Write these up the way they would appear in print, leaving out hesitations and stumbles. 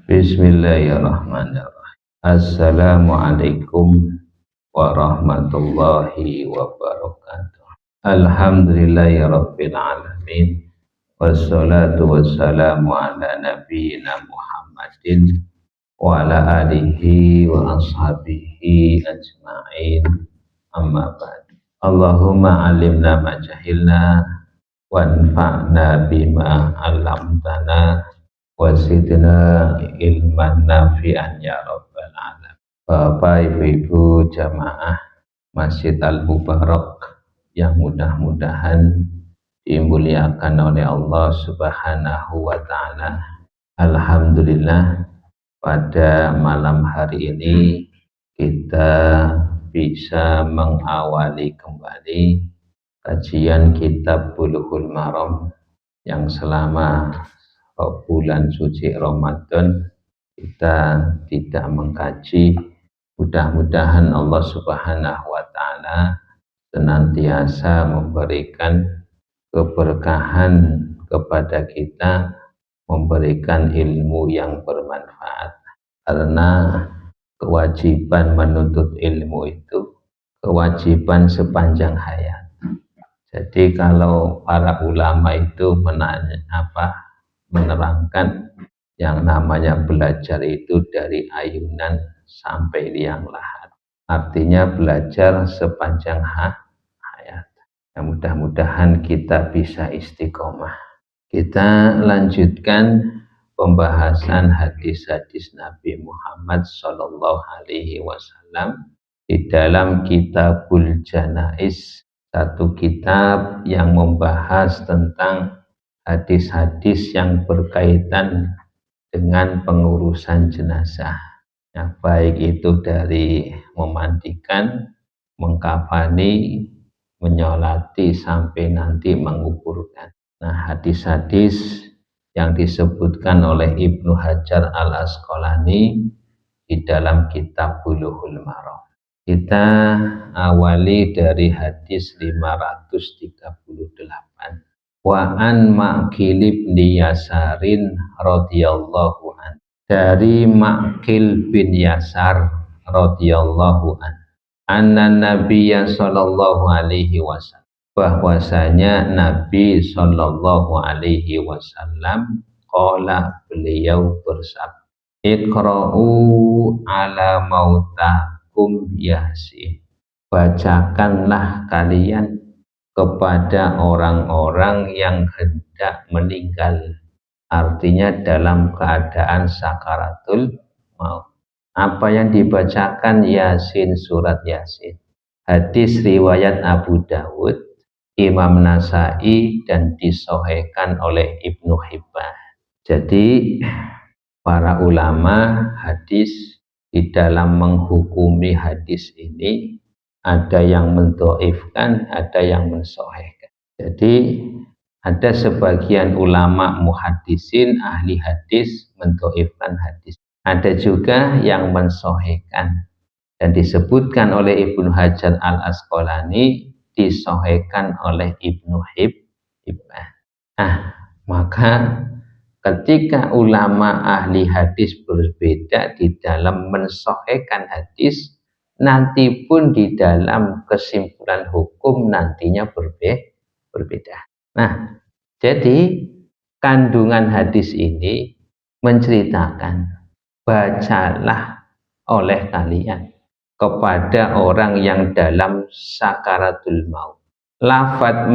Bismillahirrahmanirrahim. Assalamualaikum warahmatullahi wabarakatuh. Alhamdulillahirabbil alamin. Wassalatu wassalamu ala nabiyyina Muhammadin wa ala alihi wa ashabihi ajma'in. Amma ba'd. Allahumma alimna ma jahilna wanfa'na bima 'allamtana wasidna ilman nafi'an ya rabbal alamin. Bapak ibu-ibu jamaah Masjid Al-Mubarak yang mudah-mudahan dimuliakan oleh Allah Subhanahu wa ta'ala. Alhamdulillah, pada malam hari ini kita bisa mengawali kembali kajian kitab Bulughul Maram yang selama bulan suci Ramadan kita tidak mengkaji. Mudah-mudahan Allah Subhanahu wa ta'ala senantiasa memberikan keberkahan kepada kita, memberikan ilmu yang bermanfaat, karena kewajiban menuntut ilmu itu kewajiban sepanjang hayat. Jadi kalau para ulama itu menerangkan yang namanya belajar itu dari ayunan sampai liang lahat, artinya belajar sepanjang hayat. Ya, mudah-mudahan kita bisa istiqomah. Kita lanjutkan pembahasan hadis-hadis Nabi Muhammad Sallallahu Alaihi Wasallam di dalam Kitabul Janaiz, satu kitab yang membahas tentang hadis-hadis yang berkaitan dengan pengurusan jenazah, ya, baik itu dari memandikan, mengkafani, menyolati sampai nanti menguburkan. Nah, hadis-hadis yang disebutkan oleh Ibnu Hajar Al-Asqalani di dalam kitab Bulughul Maram. Kita awali dari hadis 538. Wa an Ma'qil bin Yasarin radhiyallahu an. Dari Ma'qil bin Yasar radhiyallahu an. Anna Nabiyya sallallahu alaihi wasallam, bahwasanya Nabi sallallahu alaihi wasallam qala, beliau bersabda, Iqra'u ala mautakum Yasin. Bacakanlah kalian kepada orang-orang yang hendak meninggal, artinya dalam keadaan sakaratul maut. Apa yang dibacakan? Yasin, surat Yasin. Hadis riwayat Abu Dawud, Imam Nasai, dan disahihkan oleh Ibnu Hibban. Jadi para ulama hadis di dalam menghukumi hadis ini ada yang mendhaifkan, ada yang mensahihkan. Jadi ada sebagian ulama muhaddisin, ahli hadis, mendhaifkan hadis. Ada juga yang mensahihkan, dan disebutkan oleh Ibnu Hajar Al-Asqalani, disahihkan oleh Ibnu Hibban. Nah, maka ketika ulama ahli hadis berbeda di dalam mensahihkan hadis, nanti pun di dalam kesimpulan hukum nantinya berbeda. Nah, jadi kandungan hadis ini menceritakan, bacalah oleh kalian kepada orang yang dalam sakaratul maut. Lafadz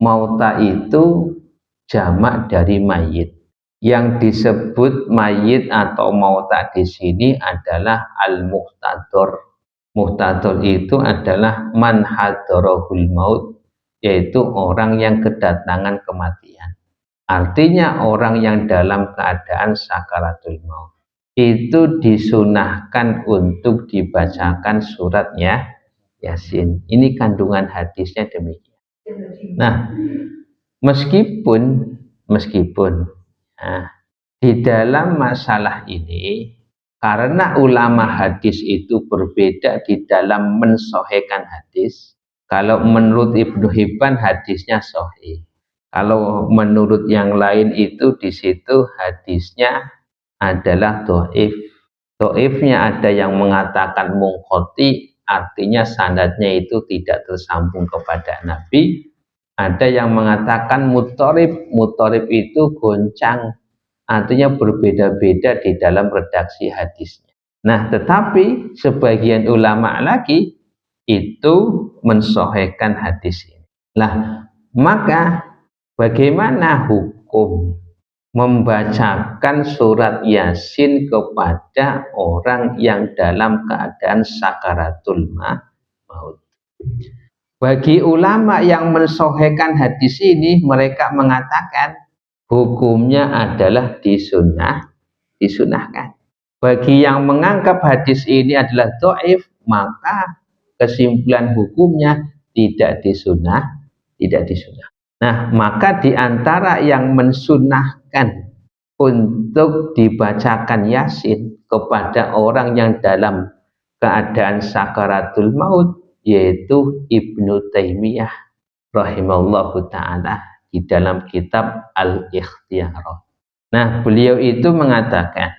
mauta itu jamak dari mayit. Yang disebut mayit atau mauta di sini adalah al-muhtador. Muhtador itu adalah man hadarahul maut, yaitu orang yang kedatangan kematian. Artinya orang yang dalam keadaan sakaratul maut itu disunahkan untuk dibacakan suratnya Yasin. Ini kandungan hadisnya demikian. Nah, meskipun di dalam masalah ini, karena ulama hadis itu berbeda di dalam mensahihkan hadis. Kalau menurut Ibnu Hibban hadisnya sahih. Kalau menurut yang lain itu di situ hadisnya adalah dhaif. Dhaifnya ada yang mengatakan munqati, artinya sanadnya itu tidak tersambung kepada Nabi. Ada yang mengatakan mutharib, mutharib itu goncang, artinya berbeda-beda di dalam redaksi hadisnya. Nah, tetapi sebagian ulama lagi itu mensahihkan hadis ini. Lah, maka bagaimana hukum membacakan surat Yasin kepada orang yang dalam keadaan sakaratul maut? Bagi ulama yang mensahihkan hadis ini, mereka mengatakan hukumnya adalah disunahkan. Bagi yang menganggap hadis ini adalah dhaif, maka kesimpulan hukumnya tidak disunah. Nah, maka di antara yang mensunahkan untuk dibacakan Yasin kepada orang yang dalam keadaan sakaratul maut yaitu Ibnu Taimiyah rahimahullahu taala di dalam kitab Al-Ikhtiyarah. Nah, beliau itu mengatakan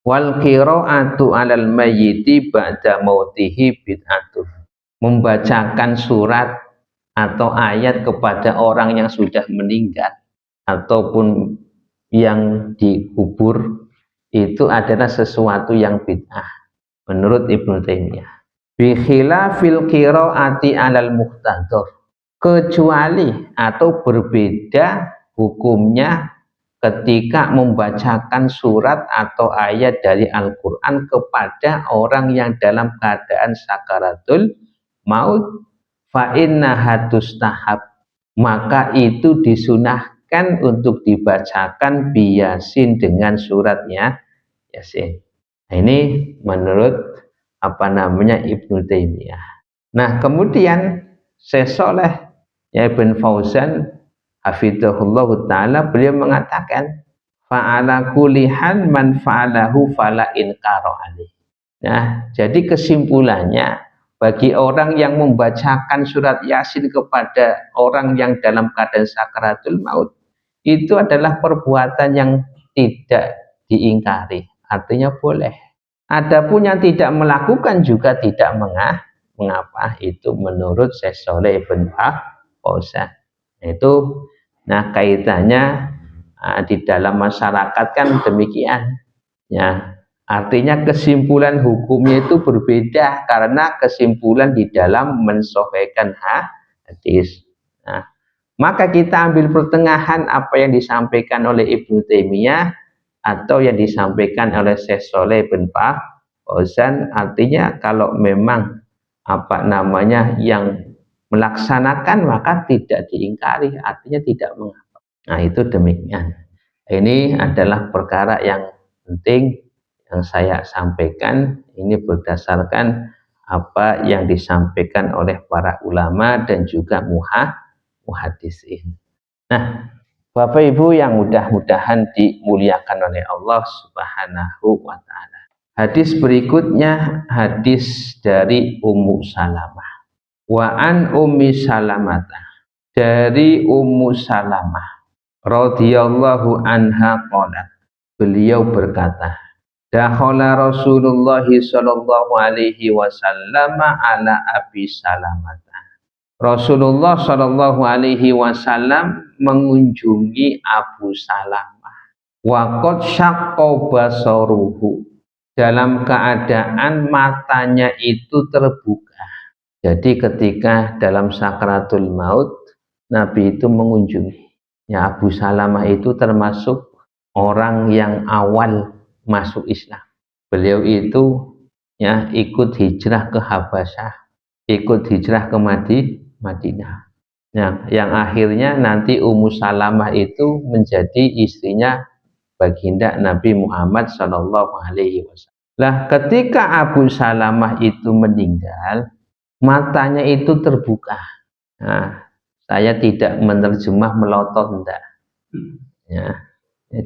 wal qiraatu 'alal mayyiti ba'da mautihi bid'atun. Membacakan surat atau ayat kepada orang yang sudah meninggal ataupun yang dikubur itu adalah sesuatu yang bid'ah menurut Ibnu Taimiyah. Bi khilafil qiraati 'alal muhtadhar, kecuali atau berbeda hukumnya ketika membacakan surat atau ayat dari Al-Quran kepada orang yang dalam keadaan sakaratul maut, fa innaha tustahab, maka itu disunahkan untuk dibacakan biyasin dengan suratnya Yasin. Nah, ini menurut Ibnu Taimiyah. Nah, kemudian Syekh Shalih Ibn Fauzan hafizahullah taala beliau mengatakan fa'ala kulihan man fa'alahu fala inkara alaih. Nah, jadi kesimpulannya bagi orang yang membacakan surat Yasin kepada orang yang dalam keadaan sakaratul maut itu adalah perbuatan yang tidak diingkari, artinya boleh. Adapun yang tidak melakukan juga tidak mengapa, itu menurut Syekh Shalih Ibn Fauzan. Itu nah kaitannya di dalam masyarakat kan demikian ya, artinya kesimpulan hukumnya itu berbeda karena kesimpulan di dalam mensahihkan hadis. Nah, maka kita ambil pertengahan apa yang disampaikan oleh Ibnu Taimiyah atau yang disampaikan oleh Syekh Shalih bin Fauzan, artinya kalau memang yang melaksanakan maka tidak diingkari, artinya tidak mengapa. Nah, itu demikian. Ini adalah perkara yang penting yang saya sampaikan. Ini berdasarkan apa yang disampaikan oleh para ulama dan juga muhaddisin. Nah, Bapak Ibu yang mudah-mudahan dimuliakan oleh Allah Subhanahu wa taala. Hadis berikutnya hadis dari Ummu Salamah. Wa an Ummi Salamah, dari Ummu Salamah radhiyallahu anha qalat, beliau berkata, dakhala Rasulullah sallallahu alaihi wasallam ala Abi Salamah. Rasulullah sallallahu alaihi wasallam mengunjungi Abu Salamah. Wa qad syaqqa basaruhu, dalam keadaan matanya itu terbuka. Jadi ketika dalam sakaratul maut Nabi itu mengunjungi. Ya, Abu Salamah itu termasuk orang yang awal masuk Islam. Beliau itu ya ikut hijrah ke Habasyah, ikut hijrah ke Madinah. Ya, yang akhirnya nanti Ummu Salamah itu menjadi istrinya baginda Nabi Muhammad Shallallahu Alaihi Wasallam. Lah, ketika Abu Salamah itu meninggal, matanya itu terbuka. Nah, saya tidak menerjemah melotot, enggak. Ya,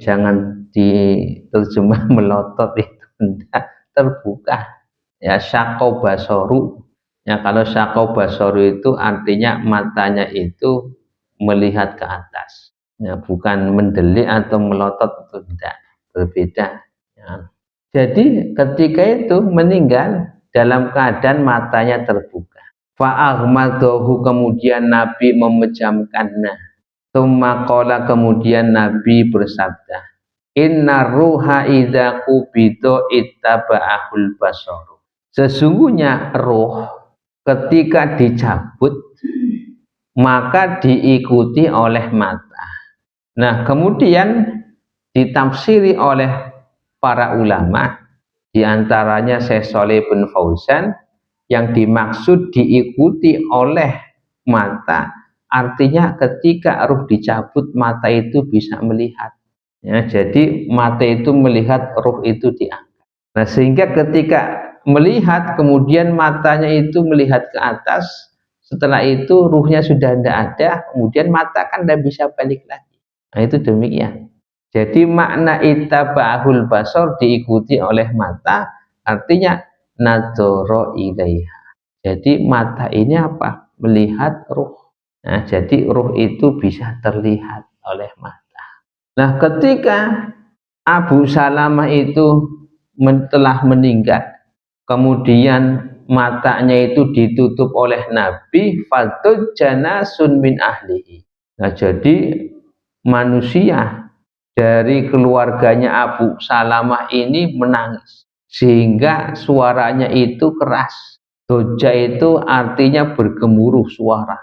jangan diterjemah melotot, itu enggak, terbuka. Ya, syaqqa basaru. Ya, kalau syaqqa basaru itu artinya matanya itu melihat ke atas. Ya, bukan mendelik atau melotot, itu enggak, berbeda. Ya, Ya. Jadi ketika itu meninggal dalam keadaan matanya terbuka. Fa'aghmadahu, kemudian Nabi memejamkannya. Tsumma qala, kemudian Nabi bersabda, inna ruha idza qubida ittaba'ahul basar. Sesungguhnya roh ketika dicabut maka diikuti oleh mata. Nah, kemudian ditafsiri oleh para ulama, diantaranya Syekh Shalih bin Fauzan, yang dimaksud diikuti oleh mata, artinya ketika ruh dicabut mata itu bisa melihat. Ya, jadi mata itu melihat, ruh itu diangkat. Nah, sehingga ketika melihat kemudian matanya itu melihat ke atas, setelah itu ruhnya sudah tidak ada, kemudian mata kan tidak bisa balik lagi. Nah, itu demikian. Jadi makna ittaba'ahul basar, diikuti oleh mata, artinya nadzara ilaiha. Jadi mata ini apa? Melihat ruh. Nah, jadi ruh itu bisa terlihat oleh mata. Nah, ketika Abu Salamah itu telah meninggal, kemudian matanya itu ditutup oleh Nabi, fatujjana sun min ahlihi. Nah, jadi manusia dari keluarganya Abu Salamah ini menangis sehingga suaranya itu keras. Doja itu artinya bergemuruh suara.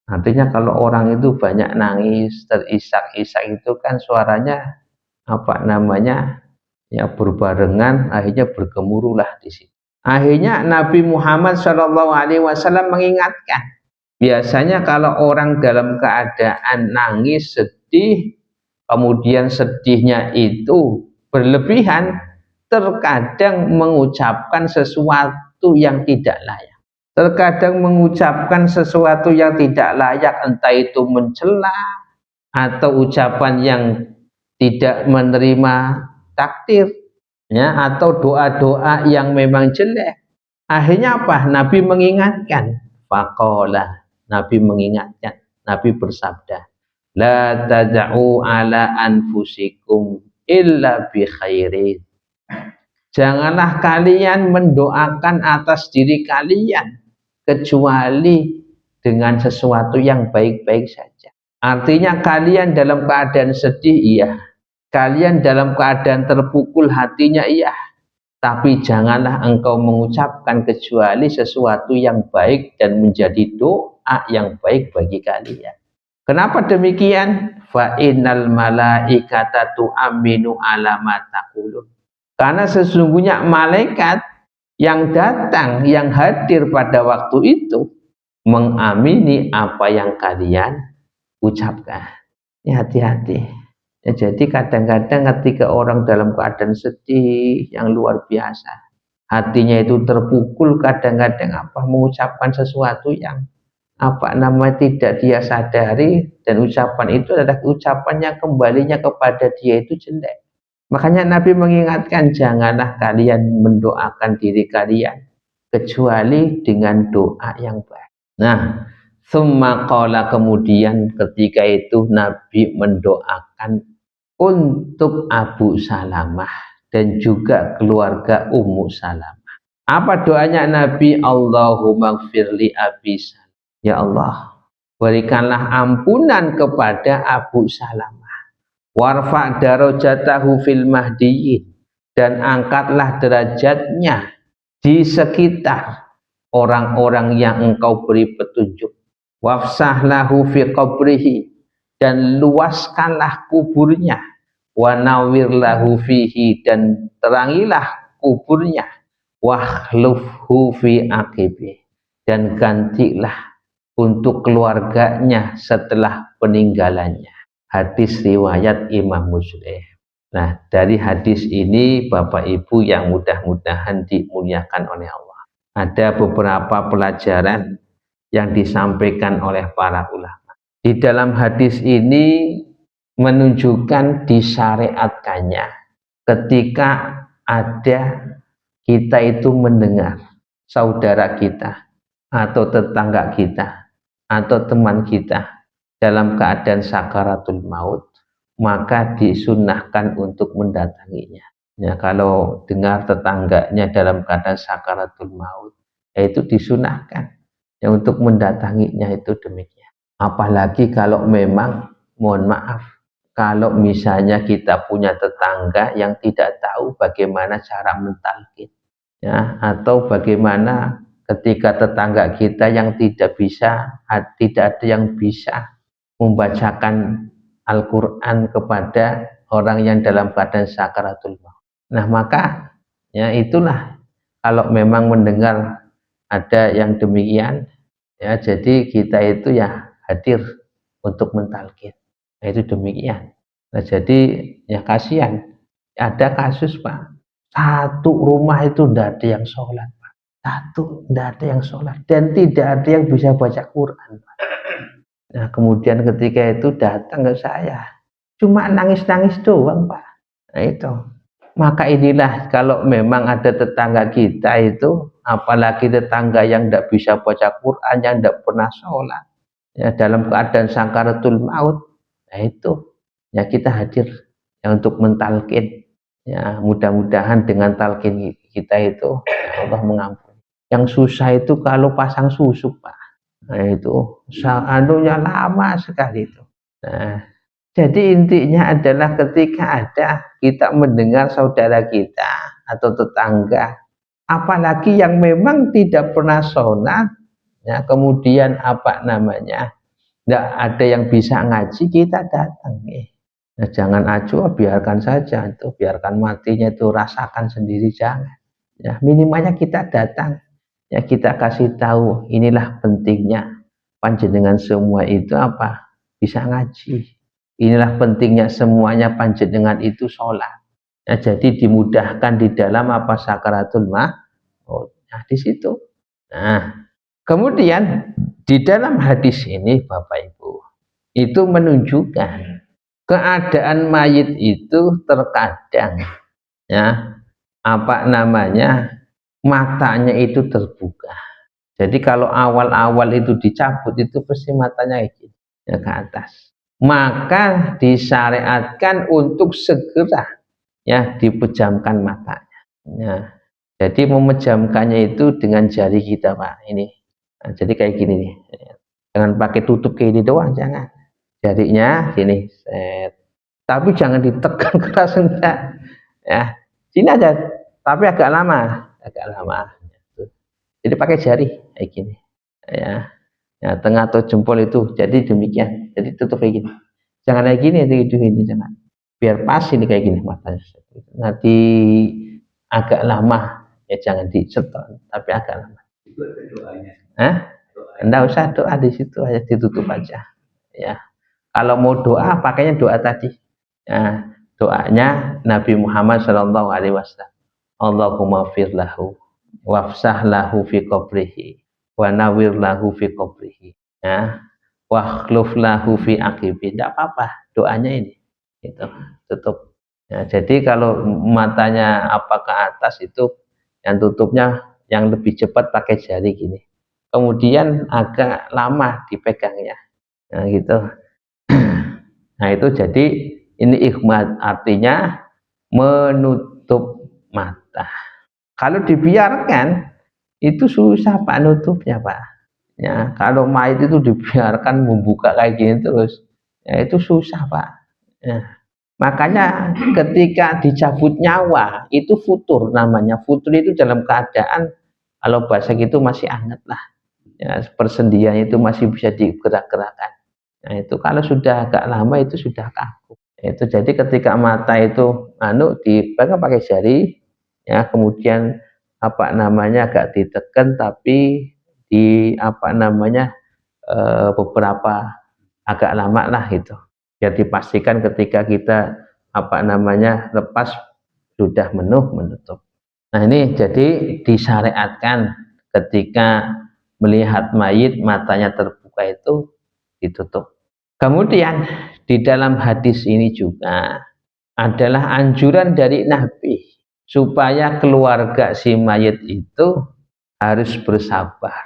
Artinya kalau orang itu banyak nangis, terisak-isak itu kan suaranya apa namanya, ya berbarengan, akhirnya bergemuruhlah di situ. Akhirnya Nabi Muhammad SAW mengingatkan, biasanya kalau orang dalam keadaan nangis, sedih, kemudian sedihnya itu berlebihan, terkadang mengucapkan sesuatu yang tidak layak. Terkadang mengucapkan sesuatu yang tidak layak, entah itu mencela atau ucapan yang tidak menerima takdir, ya, atau doa-doa yang memang jelek. Akhirnya apa? Nabi mengingatkan. Faqala, Nabi mengingatkan, Nabi bersabda, la tad'u ala anfusikum illa bi khairin. Janganlah kalian mendoakan atas diri kalian kecuali dengan sesuatu yang baik-baik saja. Artinya kalian dalam keadaan sedih, iya. Kalian dalam keadaan terpukul hatinya, iya. Tapi janganlah engkau mengucapkan kecuali sesuatu yang baik dan menjadi doa yang baik bagi kalian. Kenapa demikian? Fa innal malaikata tu'minu ala ma taqulun. Karena sesungguhnya malaikat yang datang, yang hadir pada waktu itu, mengamini apa yang kalian ucapkan. Ya, hati-hati. Ya, jadi kadang-kadang ketika orang dalam keadaan sedih yang luar biasa, hatinya itu terpukul, kadang-kadang apa, mengucapkan sesuatu yang apa namanya tidak dia sadari, dan ucapan itu adalah ucapan yang kembalinya kepada dia itu jelek. Makanya Nabi mengingatkan, janganlah kalian mendoakan diri kalian kecuali dengan doa yang baik. Nah, summa qala, kemudian ketika itu Nabi mendoakan untuk Abu Salamah dan juga keluarga Ummu Salamah. Apa doanya Nabi? Allahumma gfirli Abi Salamah. Ya Allah, berikanlah ampunan kepada Abu Salamah. Warfa darajatahu fil mahdiyin, dan angkatlah derajatnya di sekitar orang-orang yang engkau beri petunjuk. Wafsah lahu fi qabrihi, dan luaskanlah kuburnya. Wa nawwir lahu fihi, dan terangilah kuburnya. Wakhlufhu fi aqibi, dan gantilah untuk keluarganya setelah peninggalannya. Hadis riwayat Imam Muslim. Nah, dari hadis ini Bapak Ibu yang mudah-mudahan dimuliakan oleh Allah, ada beberapa pelajaran yang disampaikan oleh para ulama. Di dalam hadis ini menunjukkan disyariatkannya ketika ada kita itu mendengar saudara kita atau tetangga kita atau teman kita dalam keadaan sakaratul maut, maka disunnahkan untuk mendatanginya. Ya, kalau dengar tetangganya dalam keadaan sakaratul maut, ya itu disunahkan ya untuk mendatanginya itu demikian. Apalagi kalau memang, mohon maaf, kalau misalnya kita punya tetangga yang tidak tahu bagaimana cara mentalkin, ya, atau bagaimana ketika tetangga kita yang tidak bisa, tidak ada yang bisa membacakan Al-Quran kepada orang yang dalam keadaan sakaratul maut. Nah, maka ya itulah kalau memang mendengar ada yang demikian, ya jadi kita itu ya hadir untuk mentalkin. Nah, itu demikian. Nah, jadi ya kasihan. Ada kasus, Pak. Satu rumah itu tidak ada yang sholat, Pak. Satu tidak ada yang sholat dan tidak ada yang bisa baca Quran, Pak. Nah, kemudian ketika itu datang ke saya, cuma nangis-nangis doang, Pak. Nah, itu. Maka inilah kalau memang ada tetangga kita itu, apalagi tetangga yang tidak bisa baca Quran, yang tidak pernah sholat, ya dalam keadaan sakaratul maut, nah itu ya kita hadir ya untuk mentalkin. Ya mudah-mudahan dengan talkin kita itu ya Allah mengampuni. Yang susah itu kalau pasang susuk, Pak. Nah itu anunya lama sekali itu. Nah, jadi intinya adalah ketika ada kita mendengar saudara kita atau tetangga, apalagi yang memang tidak pernah sholat, ya kemudian apa namanya, tidak ada yang bisa ngaji, kita datang. Nah, jangan acuh, biarkan saja itu, biarkan matinya itu rasakan sendiri, jangan. Ya minimalnya kita datang, ya kita kasih tahu inilah pentingnya panjenengan semua itu apa bisa ngaji. Inilah pentingnya semuanya panjenengan itu sholat. Nah, jadi dimudahkan di dalam apa sakaratul maut. Nah, di situ. Nah, kemudian di dalam hadis ini Bapak Ibu itu menunjukkan keadaan mayit itu terkadang ya apa namanya matanya itu terbuka. Jadi kalau awal-awal itu dicabut itu pasti matanya ini ya, ke atas. Maka disyariatkan untuk segera ya dipejamkan matanya. Ya. Jadi memejamkannya itu dengan jari kita, Pak. Ini. Nah, jadi kayak gini nih. Jangan pakai tutup kayak ini doang, jangan. Jarinya sini, set. Tapi jangan ditekan keras enggak. Ya. Sini aja, tapi agak lama, agak lama. Jadi pakai jari kayak gini. Ya. Ya, tengah atau jempol itu. Jadi demikian. Jadi tutup kayak gini. Jangan kayak gini, ini jangan. Biar pas ini kayak gini matanya. Nanti agak lama ya jangan disetor, tapi agak lama. Itu ada doanya. Hah? Enggak usah doa di situ aja ditutup aja. Ya. Kalau mau doa pakainya doa tadi. Ya, doanya Nabi Muhammad Shallallahu Alaihi Wasallam. Allahumma firlahu wafsah lahu fi qabrihi wa nawir lahu fi qabrihi. Ya. Wakhluf lahu fi aqibi. Tidak apa-apa doanya ini. Itu tutup. Ya, jadi kalau matanya apa ke atas itu yang tutupnya yang lebih cepat pakai jari gini. Kemudian agak lama dipegangnya. Nah, gitu. Nah, itu jadi ini ikhmat artinya menutup mata. Kalau dibiarkan itu susah Pak nutupnya, Pak. Ya, kalau mayit itu dibiarkan membuka kayak gini terus, ya itu susah, Pak. Ya. Makanya ketika dicabut nyawa itu futur namanya. Futur itu dalam keadaan kalau bahasa gitu masih hangat lah. Ya, persendian itu masih bisa digerak-gerakkan. Nah, itu kalau sudah agak lama itu sudah kaku. Itu jadi ketika mata itu dipegang pakai jari, ya kemudian apa namanya agak ditekan tapi di apa namanya beberapa agak lama lah itu. Biar dipastikan ketika kita apa namanya lepas sudah menutup. Nah ini jadi disyariatkan ketika melihat mayit matanya terbuka itu ditutup. Kemudian di dalam hadis ini juga adalah anjuran dari Nabi supaya keluarga si mayit itu harus bersabar.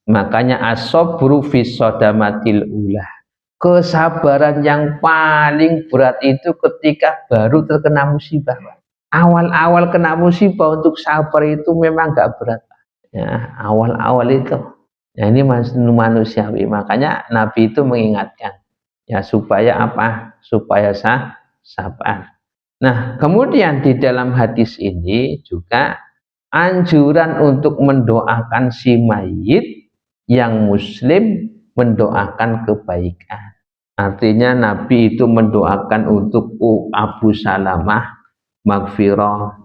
Makanya as-sabru fi sodamatil ulah. Kesabaran yang paling berat itu ketika baru terkena musibah. Awal-awal kena musibah untuk sabar itu memang gak berat. Ya, awal-awal itu. Ya, ini manusiawi. Makanya Nabi itu mengingatkan. Ya, supaya apa? Supaya sabar. Nah, kemudian di dalam hadis ini juga anjuran untuk mendoakan si mayit yang muslim, mendoakan kebaikan. Artinya Nabi itu mendoakan untuk Abu Salamah maghfirah,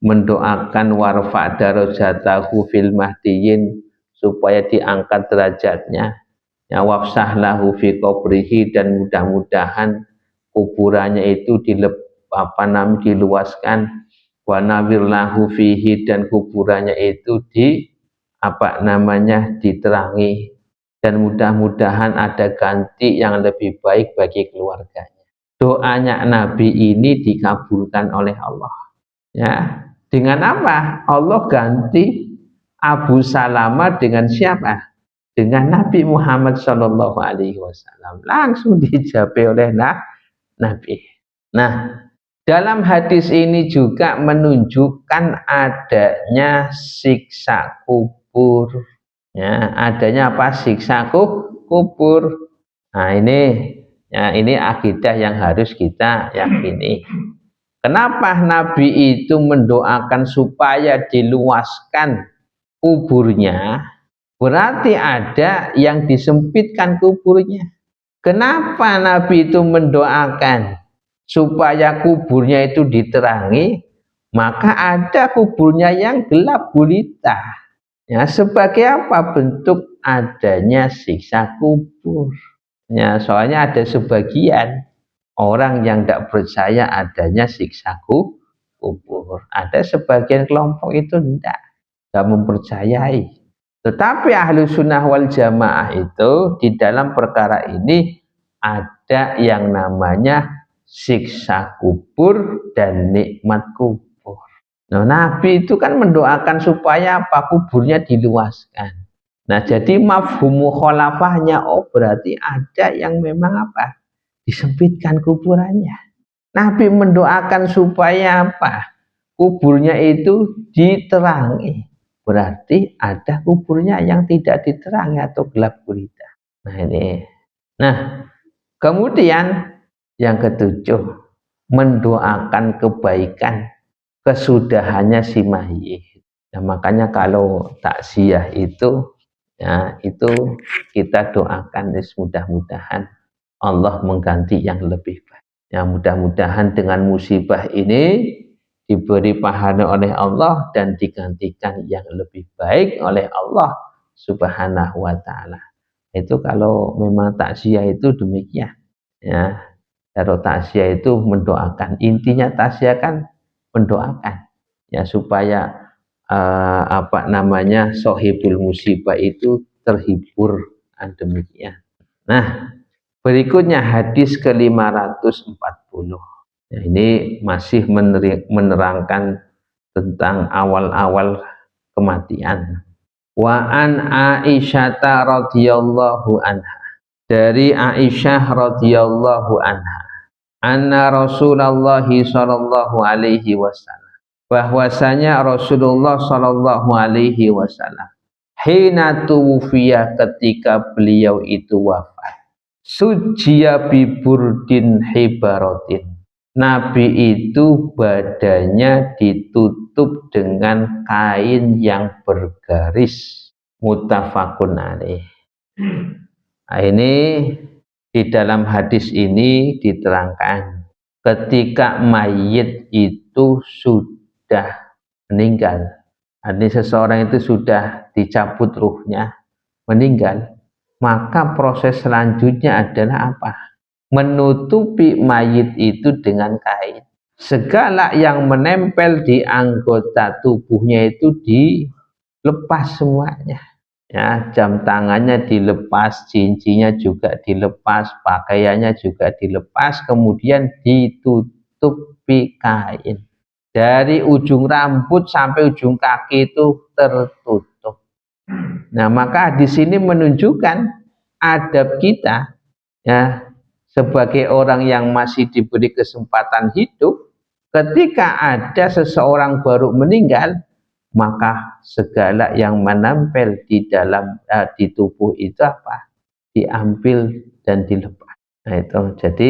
mendoakan warfa darajatahu fil mahdiyin, supaya diangkat derajatnya, ya wafsah lahu fi qabrihi, dan mudah-mudahan kuburannya itu diluaskan, wa nawir lahu fihi, dan kuburannya itu diterangi, dan mudah-mudahan ada ganti yang lebih baik bagi keluarganya. Doanya Nabi ini dikabulkan oleh Allah. Ya, dengan apa? Allah ganti Abu Salamah dengan siapa? Dengan Nabi Muhammad Shallallahu Alaihi Wasallam. Langsung dijawab oleh Nabi. Nah, dalam hadis ini juga menunjukkan adanya siksa kubur. Ya, adanya apa? Siksa kubur. Nah, ini akidah yang harus kita yakini. Kenapa Nabi itu mendoakan supaya diluaskan kuburnya? Berarti ada yang disempitkan kuburnya. Kenapa Nabi itu mendoakan supaya kuburnya itu diterangi? Maka ada kuburnya yang gelap gulita. Ya, sebagai apa? Bentuk adanya siksa kubur. Ya, soalnya ada sebagian orang yang tidak percaya adanya siksa kubur. Ada sebagian kelompok itu tidak mempercayai. Tetapi ahlu sunnah wal jamaah itu di dalam perkara ini ada yang namanya siksa kubur dan nikmat kubur. Nah, Nabi itu kan mendoakan supaya apa? Kuburnya diluaskan. Nah, jadi mafhum mukhalafahnya, oh berarti ada yang memang apa? Disempitkan kuburannya. Nabi mendoakan supaya apa? Kuburnya itu diterangi. Berarti ada kuburnya yang tidak diterangi atau gelap gulita. Nah ini. Nah, kemudian yang ketujuh, mendoakan kebaikan kesudahannya si mayit. Nah, makanya kalau takziah itu, ya itu kita doakan mudah-mudahan Allah mengganti yang lebih baik. Ya, mudah-mudahan dengan musibah ini diberi pahala oleh Allah dan digantikan yang lebih baik oleh Allah Subhanahu wa taala. Itu kalau memang takziah itu demikian. Ya, kalau takziah itu mendoakan. Intinya takziah kan mendoakan. Ya, supaya sohibul musibah itu terhibur, demikian. Nah, berikutnya hadis ke-540. Nah, ini masih menerangkan tentang awal-awal kematian. Wa an Aisyah radhiyallahu anha. Dari Aisyah radhiyallahu anha. Anna Rasulullah sallallahu alaihi wasallam. Bahwasanya Rasulullah sallallahu alaihi wasallam hina tuwfiya, ketika beliau itu wafat, sujiya biburdin hibarotin, Nabi itu badannya ditutup dengan kain yang bergaris, muttafaqun alaih. Nah, ini di dalam hadis ini diterangkan ketika mayit itu sudah meninggal, artinya seseorang itu sudah dicabut ruhnya, meninggal, maka proses selanjutnya adalah apa? Menutupi mayit itu dengan kain. Segala yang menempel di anggota tubuhnya itu dilepas semuanya. Ya, jam tangannya dilepas, cincinnya juga dilepas, pakaiannya juga dilepas, kemudian ditutupi kain. Dari ujung rambut sampai ujung kaki itu tertutup. Nah, maka di sini menunjukkan adab kita, ya, sebagai orang yang masih diberi kesempatan hidup, Ketika ada seseorang baru meninggal, maka segala yang menempel di dalam di tubuh itu apa? Diambil dan dilepas. Nah itu, jadi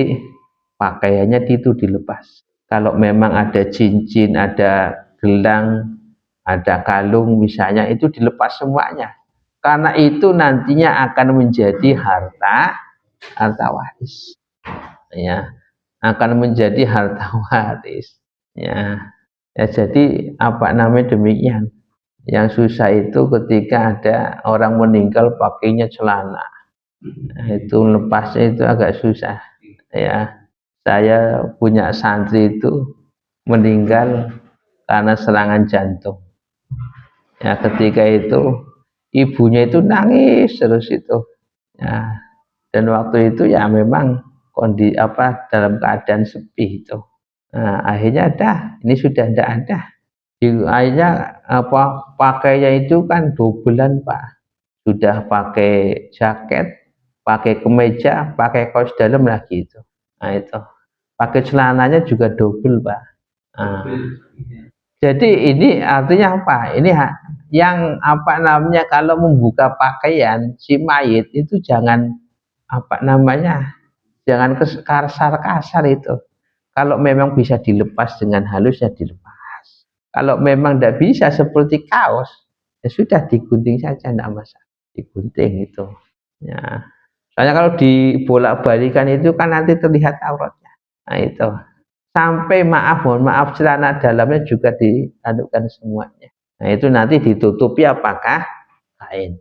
pakaiannya itu dilepas. Kalau memang ada cincin, ada gelang, ada kalung misalnya, itu dilepas semuanya. Karena itu nantinya akan menjadi harta waris. Ya, akan menjadi harta waris. Ya, ya jadi apa namanya demikian. Yang susah itu ketika ada orang meninggal pakainya celana. Nah, itu lepasnya itu agak susah. Ya, saya punya santri itu meninggal karena serangan jantung. Ya, ketika itu ibunya itu nangis terus itu. Ya, dan waktu itu ya memang dalam keadaan sepi itu. Nah, akhirnya ini sudah tidak ada. Akhirnya pakainya itu kan dobelan Pak. Sudah pakai jaket, pakai kemeja, pakai kaos dalam lagi itu. Nah itu, pakai celananya juga double Pak. Nah, jadi ini artinya apa? Ini yang apa namanya kalau membuka pakaian si mayit itu jangan apa namanya, jangan kasar-kasar itu. Kalau memang bisa dilepas dengan halus ya dilepas. Kalau memang tidak bisa seperti kaos, ya sudah digunting saja, tidak masalah. Digunting itu. Ya. Soalnya kalau dibolak-balikan itu kan nanti terlihat auratnya. Nah itu. Sampai mohon maaf celana dalamnya juga diadukan semuanya. Nah itu nanti ditutupi apakah kain.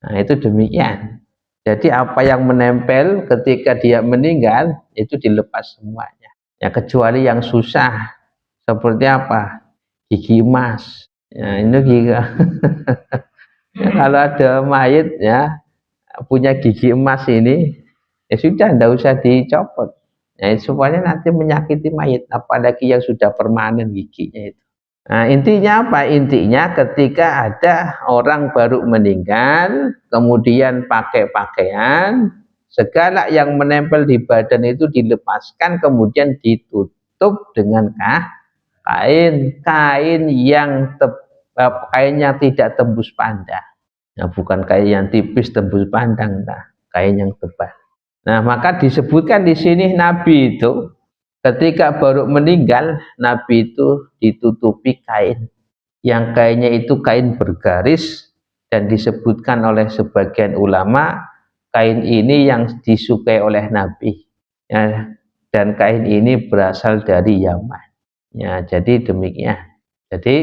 Nah itu demikian. Jadi apa yang menempel ketika dia meninggal itu dilepas semuanya. Ya kecuali yang susah seperti apa? Gigi emas. Ya ini gigi. Ya, kalau ada mayit ya punya gigi emas ini ya sudah tidak usah dicopot. Ya, supaya nanti menyakiti mayit, apalagi yang sudah permanen giginya itu. Nah, intinya apa? Intinya ketika ada orang baru meninggal, kemudian pakai pakaian, segala yang menempel di badan itu dilepaskan, kemudian ditutup dengan kain yang kain yang tidak tembus pandang. Nah, bukan kain yang tipis tembus pandang, nah, kain yang tebal. Nah, maka disebutkan di sini Nabi itu ketika baru meninggal, Nabi itu ditutupi kain. Yang kainnya itu kain bergaris dan disebutkan oleh sebagian ulama kain ini yang disukai oleh Nabi. Ya, dan kain ini berasal dari Yaman. Ya, jadi demikian. Jadi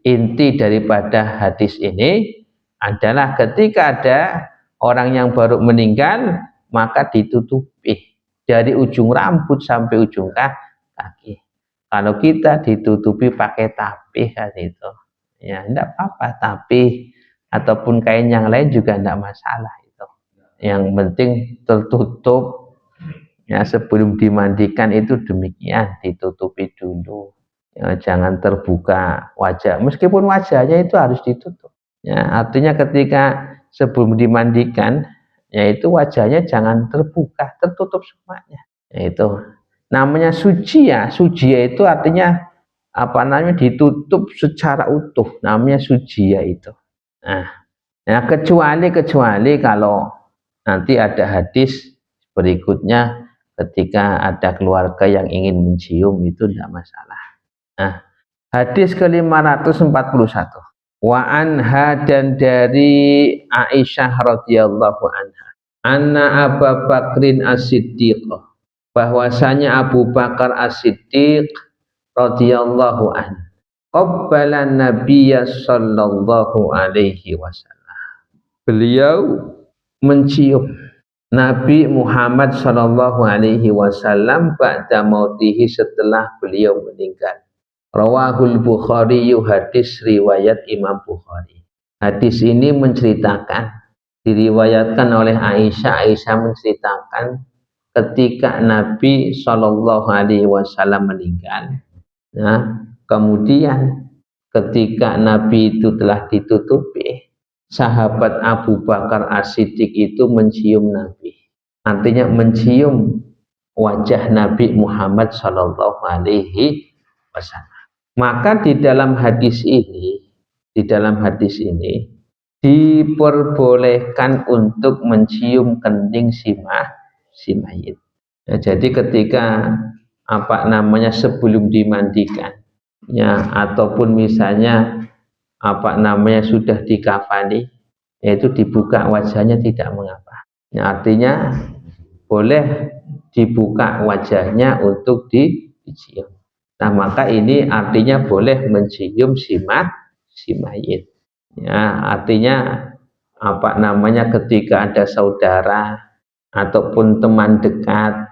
inti daripada hadis ini adalah ketika ada orang yang baru meninggal maka ditutupi dari ujung rambut sampai ujung kaki. Kalau kita ditutupi pakai tapih kan itu, ya tidak apa-apa, tapih ataupun kain yang lain juga tidak masalah itu. Yang penting tertutup. Ya sebelum dimandikan itu demikian ditutupi dulu. Ya, jangan terbuka wajah, meskipun wajahnya itu harus ditutup. Ya, artinya ketika sebelum dimandikan, yaitu wajahnya jangan terbuka, tertutup semuanya. Yaitu namanya suci ya. Suci ya itu artinya apa namanya ditutup secara utuh. Namanya suci ya itu. Nah, ya kecuali kalau nanti ada hadis berikutnya ketika ada keluarga yang ingin mencium itu tidak masalah. Nah, hadis ke-541. Wa anha dan dari Aisyah radhiyallahu anha. Anna Abu Bakrin As-Siddiq, bahwasanya Abu Bakar As-Siddiq radhiyallahu anhu qabbala Nabiyya sallallahu alaihi wasallam. Beliau mencium Nabi Muhammad sallallahu alaihi wasallam ba'da mautihi setelah beliau meninggal. Rawahul Bukhari, hadis riwayat Imam Bukhari. Hadis ini menceritakan diriwayatkan oleh Aisyah. Aisyah menceritakan ketika Nabi Shallallahu Alaihi Wasallam meninggal. Nah, kemudian ketika Nabi itu telah ditutupi, sahabat Abu Bakar As-Siddiq itu mencium Nabi. Artinya mencium wajah Nabi Muhammad Shallallahu Alaihi wasallam. Maka di dalam hadis ini diperbolehkan untuk mencium kening si mayit. Ya, jadi ketika sebelum dimandikan, ya, ataupun misalnya sudah dikafani, yaitu dibuka wajahnya tidak mengapa. Ya, artinya boleh dibuka wajahnya untuk dicium. Nah, maka ini artinya boleh mencium si mayit. Ya, artinya ketika ada saudara ataupun teman dekat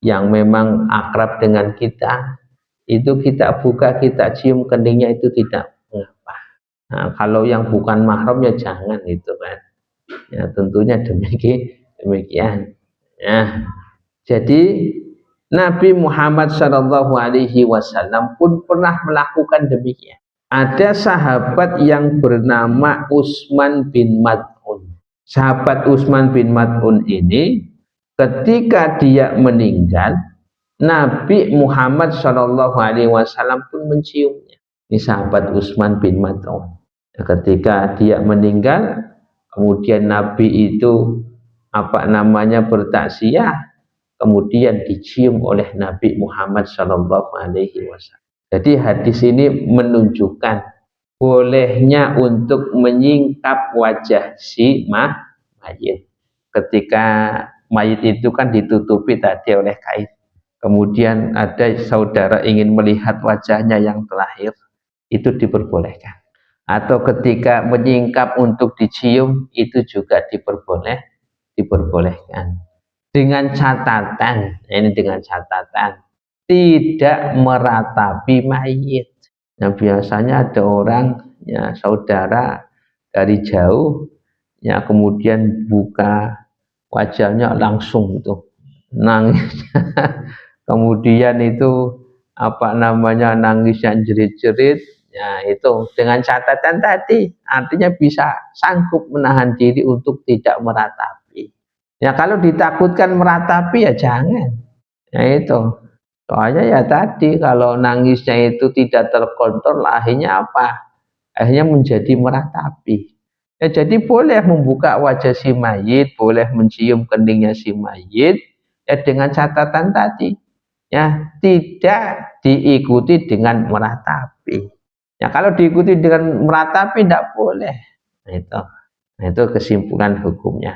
yang memang akrab dengan kita, itu kita buka, kita cium keningnya, itu tidak mengapa. Nah, kalau yang bukan mahram ya jangan, itu kan. Ya, tentunya demikian. Ya. Jadi Nabi Muhammad SAW pun pernah melakukan demikian. Ada sahabat yang bernama Utsman bin Mad'un. Sahabat Utsman bin Mad'un ini ketika dia meninggal, Nabi Muhammad SAW pun menciumnya. Ini sahabat Utsman bin Mad'un. Ketika dia meninggal, kemudian Nabi itu bertaksiyah, kemudian dicium oleh Nabi Muhammad SAW. Jadi hadis ini menunjukkan bolehnya untuk menyingkap wajah si mayit. Ketika mayit itu kan ditutupi tadi oleh kain, kemudian ada saudara ingin melihat wajahnya yang terakhir, itu diperbolehkan. Atau ketika menyingkap untuk dicium, itu juga diperbolehkan. Dengan catatan, tidak meratapi mayit. Nah, biasanya ada orang, ya, saudara dari jauh, ya, kemudian buka wajahnya langsung itu nangis. Kemudian itu nangisnya jerit-jerit. Ya, itu dengan catatan tadi, artinya bisa sanggup menahan diri untuk tidak meratapi. Ya, kalau ditakutkan meratapi ya jangan. Ya, itu. Soalnya ya tadi, kalau nangisnya itu tidak terkontrol, akhirnya apa? Akhirnya menjadi meratapi. Ya, jadi boleh membuka wajah si mayit, boleh mencium keningnya si mayit, ya, dengan catatan tadi, ya, tidak diikuti dengan meratapi. Ya, kalau diikuti dengan meratapi tidak boleh. Nah, itu kesimpulan hukumnya.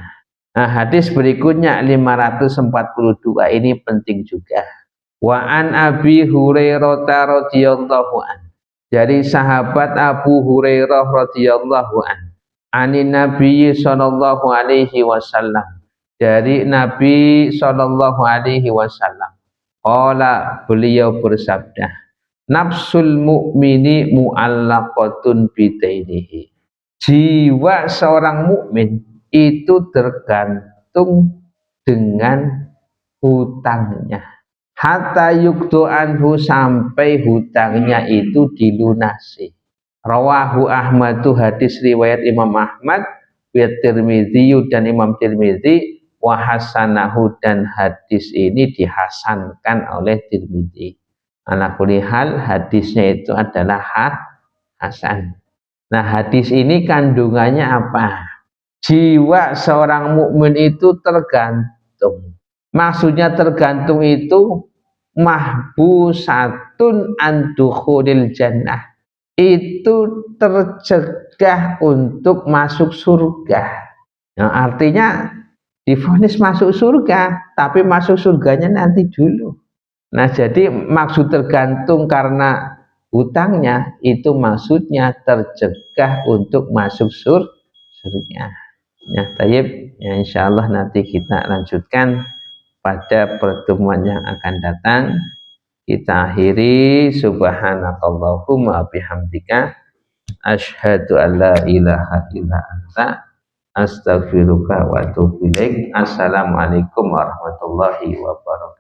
Nah, hadis berikutnya 542 ini penting juga. Wa an Abi Hurairah radhiyallahu an. Dari sahabat Abu Hurairah radhiyallahu an. Anin Nabi sallallahu alaihi wasallam. Dari Nabi sallallahu alaihi wasallam. Qala, beliau bersabda, nafsul mu'mini mu'allaqatun bidainihi. Jiwa seorang mukmin itu tergantung dengan hutangnya. Hatta yukdu anhu, sampai hutangnya itu dilunasi. Rawahu Ahmadu, hadis riwayat Imam Ahmad, wa Tirmidzi dan Imam Tirmidzi, wa hasanahu, dan hadis ini dihasankan oleh Tirmidzi. Ala kulli hal, hadisnya itu adalah hasan. Nah, hadis ini kandungannya apa? Jiwa seorang mukmin itu tergantung. Maksudnya tergantung itu mahbusatun an dukhulil jannah. Itu tercegah untuk masuk surga. Nah, artinya divonis masuk surga, tapi masuk surganya nanti dulu. Nah, jadi maksud tergantung karena hutangnya itu maksudnya tercegah untuk masuk surga. Ya, tayyib. Ya, insyaallah nanti kita lanjutkan pada pertemuan yang akan datang. Kita akhiri, subhanakallahumma bihamdika asyhadu an la ilaha illa anta astaghfiruka wa atubu ilaik. Assalamualaikum warahmatullahi wabarakatuh.